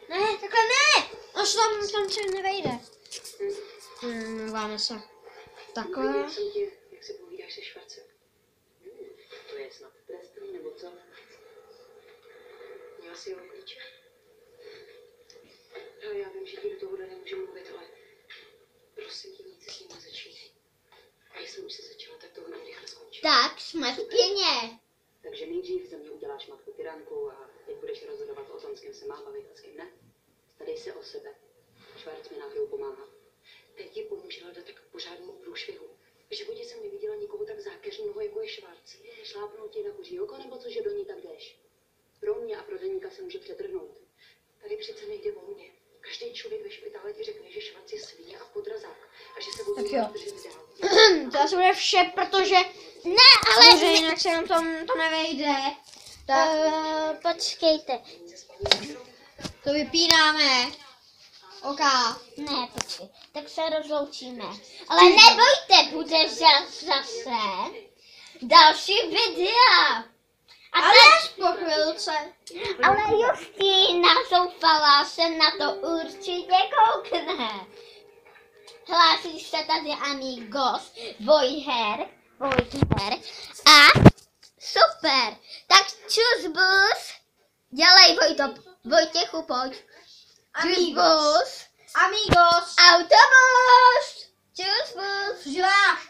Ne, takhle ne! Až tam se nevejde. Váme se. Takhle. Jak se povídáš se Švarcem? To je snad trestný, nebo co? Měla si jeho klíče? Ale já vím, že ti do tohohle nemůžu mluvit, ale prosím tě, nic s ním nezačínej. A jestli už se začala, tak to hodně rychle skončí. Tak, jsme v pěně. Takže nejdřív ze mě uděláš matku tyranku a teď budeš rozhodovat o tom, s kým se mám bavit a s kým ne. Starej se o sebe. Švarc mi náhodou pomáhá. Teď ti pomůže hledat tak pořádnou průšvihu. V životě jsem neviděla nikoho tak zákeřného, jako je Švarc. Šlápnout ti na kuří oko, nebo co, že do ní tak jdeš? Pro mě a pro Deníka se může přetrhnout. Tady přece nejde o mě. Každý člověk ve špitále ti řekne, že Švarc je svině a podrazák a že se budou držet dál. To asi bude vše, protože Ne, ale... samozřejmě jinak se nám to nevejde. Tak Počkejte. to vypínáme. OK. Ne, počkej. Tak se rozloučíme. Ale nebojte, bude zase další videa. Ale až po chvilce. Ale Justína zoufalá se na to určitě koukne. Hlásí se tady amigos, Vojher a super. Tak čus bus. Dělej Vojtěchu, pojď. Čus bus. Amigos. Autobus. Čus bus. Živá.